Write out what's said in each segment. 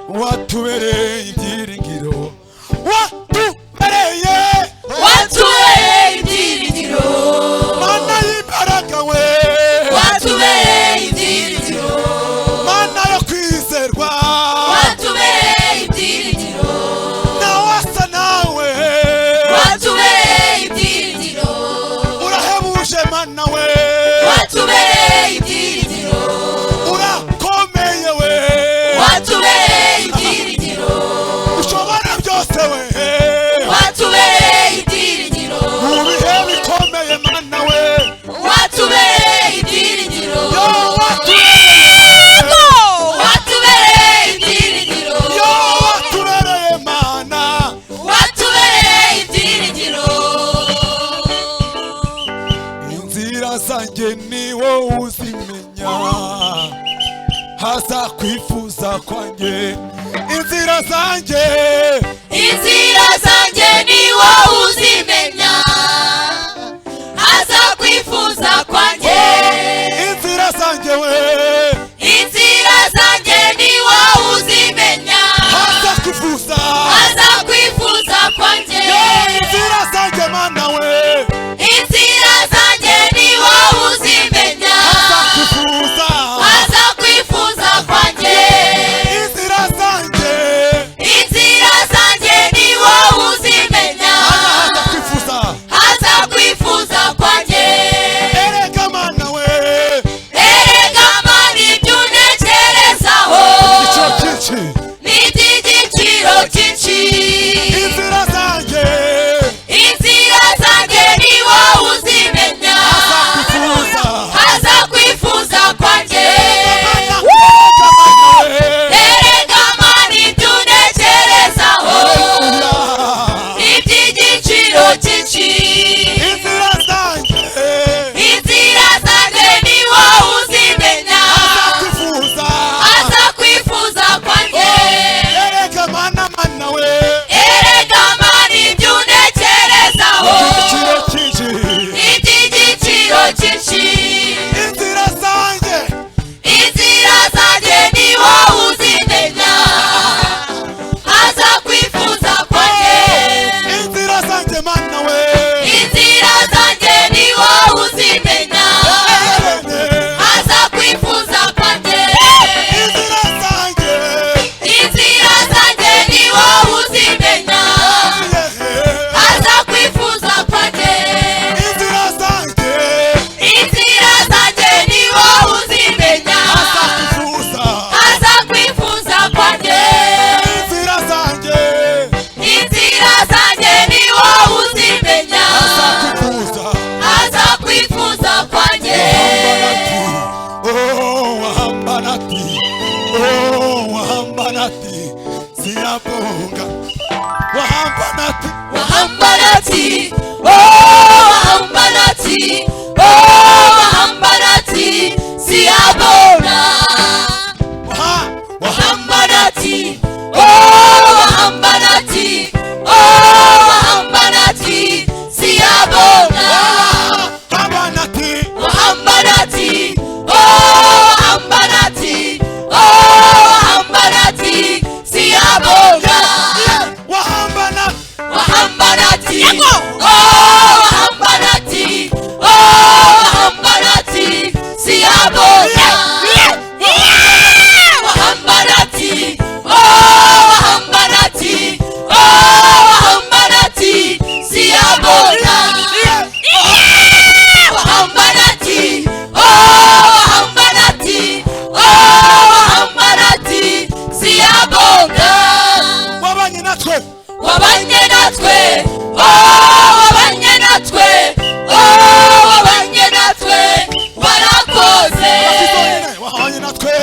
watubereye ibyiringiro, watubereye ibyiringiro, mana y'imbaraga we, watubereye ibyiringiro, mana yo kwizerwa, watubereye ibyiringiro, ntawasa nawe, watubereye ibyiringiro, urahebuje mana we, watubereye ibyiringiro, urakomeye we, watubereye ibyiringiro, ushobora byose we, watubereye ibyiringiro, mu bihe bikomeye mana we, watubereye ibyiringiro, yo watubereye ibyiringiro, yo watubereye mana, watubereye ibyiringiro. inzira zanjye ni wowe uzimenya, haza kwifuza kwanjye, inzira zanjye, Inzira zanjye ni wowe uzimenya, haza kwifuza kwanjye, inzira zanjye we, inzira zanjye ni wowe uzimenya, haza kwifuza, haza kwifuza kwanjye, inzira zanjye mana we, inzira zanjye ni wowe uzimenya, haza kwifuza, haza kwifuza kwanjye, inzira zanjye, inzira zanjye ni wowe uzimenya, haza kwifuza, haza kwifuza kwanjye. erega mana we, Erega mani ibyo untekerezaho igiciro cyinshi, ni iby'igiciro cyinshi, inzira zanjye, inzira zanjye ni wowe uzimenya, haza kwifuza, haza kwifuza kwanjye. erega mana we, Erega mani ibyo untekerezaho haleluya, ni iby'igiciro cyinshi, inzira zanjye, inzira zanjye ni wowe uzimenya, kwifuza, haza kwifuza kwanjye. erega mana we, Erega mani ibyo untekerezaho igiciro cyinshi, iby'igiciro cyinshi, inzira zanjye, inzira zanjye ni wowe uzimenya, haza kwifuza kwanjye, inzira zanjye mana we, inzira zanjye ni wowe uzimenya, haza kwifuza kwanjye, inzira zanjye, inzira zanjye ni wowe uzimenya, haza kwifuza kwanjye, inzira zanjye, inzira zanjye ni wowe uzimenya, kwifuza, haza kwifuza kwanjye, inzira zanjye, inzira zanjye ni wowe uzimenya, kwifuza, haza kwifuza kwanjye. wahambanati, wahambanati, siyabonga, wahambanati, Wahambanati, oh wahambanati, oh wahambanati, siyabona. Wahambanati, oh wahambanati, oh wahambanati, siyabona. wahambanati, Wahambanati, oh wahambanati, oh wahambanati, siyabona. wahambanati, Wahambanati, oh wahambanati, oh wahambanati, siyabona. Wahambanati, oh wahambanati, oh wahambanati, siyabona. Wahambanati, oh wahambanati, oh wahambanati, siyabona. wabanye natwe, Wabanye natwe, oh wabanye natwe, oh wabanye natwe, warakoze. wabanye natwe,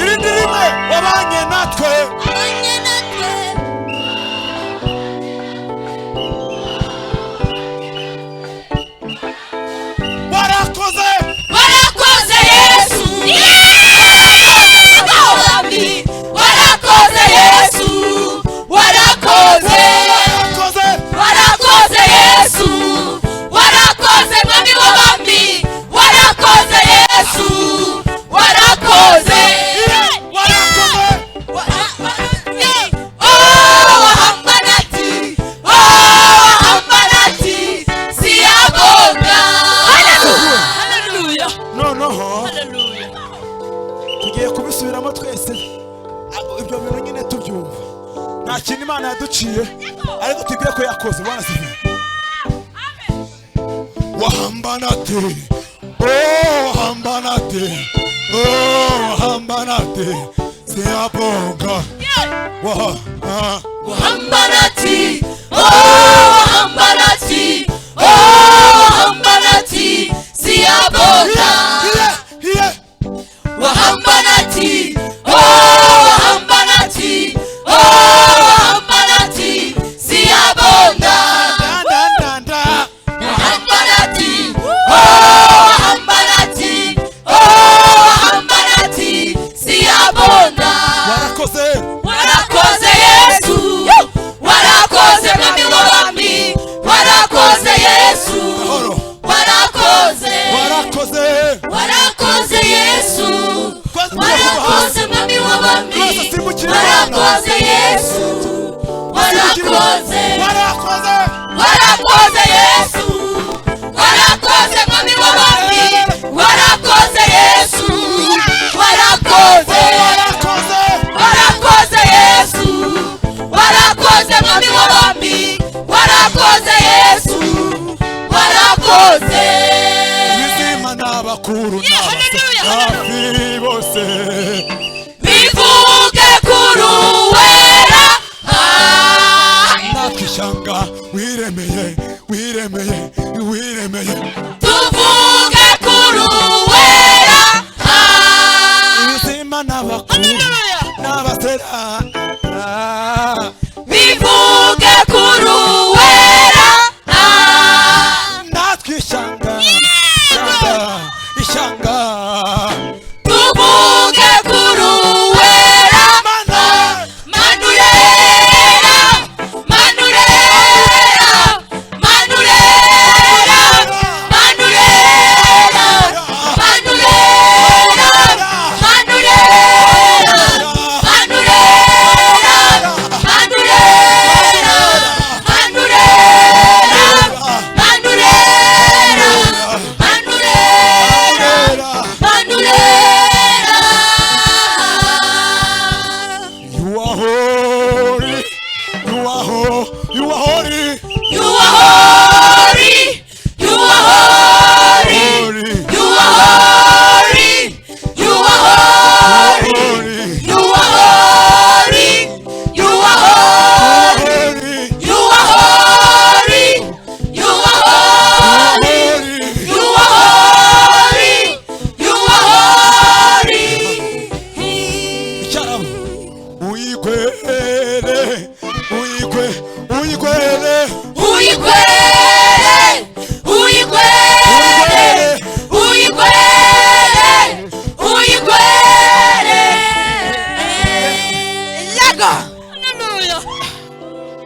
irindi rimwe, wabanye natwe, Wabanye natwe, warakoze, warakoze Yesu. Warakoze Yesu, warakoze. warakoze, Warakoze Yesu, warakoze yaduciye ariko tubwire ko yakoze wanasize wahambanate wahambanate wahambanate siyaboga wahambanati wahambanati wahambanati siyaboga wahambanati wahambanati wahambanati siyaboga wahambanati wahambanati wahambanati siyaboga warakoze warakoze Yesu warakoze mwami w'abami warakoze Yesu warakoze warakoze warakoze Yesu warakoze mwami w'abami warakoze Yesu warakoze warakoze warakoze Yesu warakoze mwami w'abami warakoze Yesu warakoze warakoze Yesu warakoze mwami w'abami warakoze Yesu warakoze bizima n'abakuru n'abafi bose bivuge kuri uwera natwe ishyanga wiremeye wiremeye wiremeye tuvuge kuri uwera bizima n'abakuru n'abasera bivuge kuri uwera natwe ishyanga ishyanga tuvuge kuri uwera manurera manurera manurera manurera manurera manurera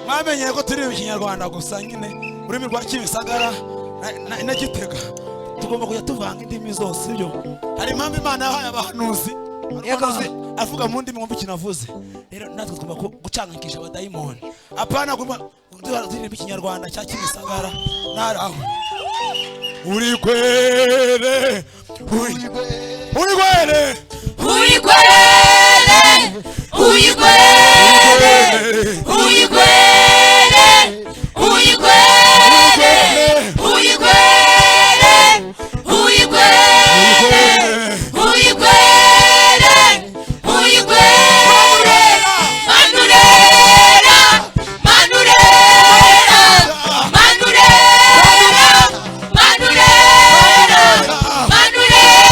mwamenye ko turi mu Kinyarwanda gusa nyine ururimi rwa Kimisagara na Gitega tugomba kujya tuvanga indimi zose sibyo hari impamvu Imana yahaye abahanuzi avuga mu ndimi mwumva kinavuze rero natwe tugomba gucankisha abadayimoni apana guma turi mu Kinyarwanda cya Kimisagara naraho uri kwere uri kwere uri kwere uri kwere uri kwere uri kwere uri kwere uri kwere uri kwere uri kwere manurera manurera manurera manurera manurera manurera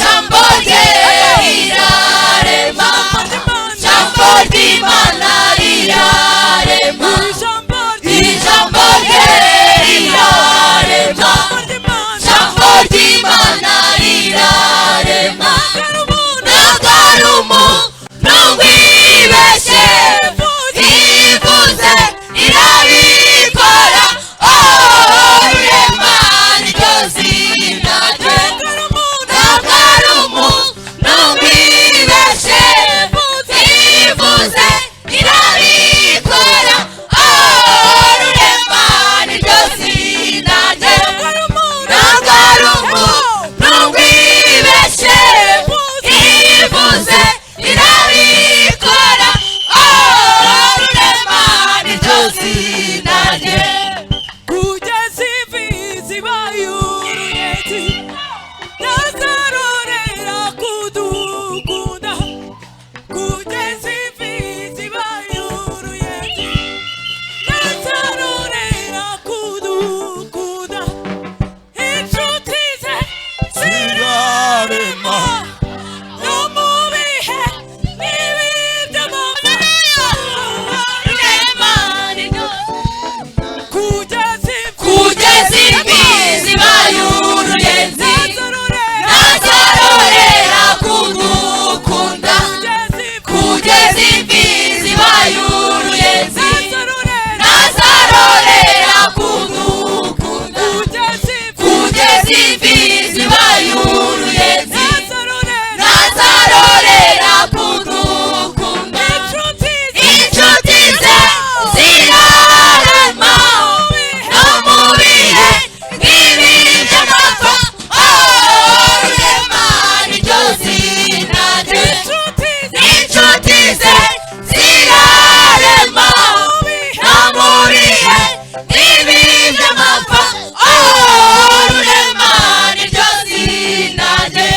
Jambo simbizi bayuruyenzi nazarorera kudukunda inshuti ze zirarema no mu bihe nk'ibi by'amapfa rurema niryo zina rye inshuti ze zirarema no mu bihe nk'ibi by'amapfa rurema niryo zina rye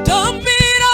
Tambira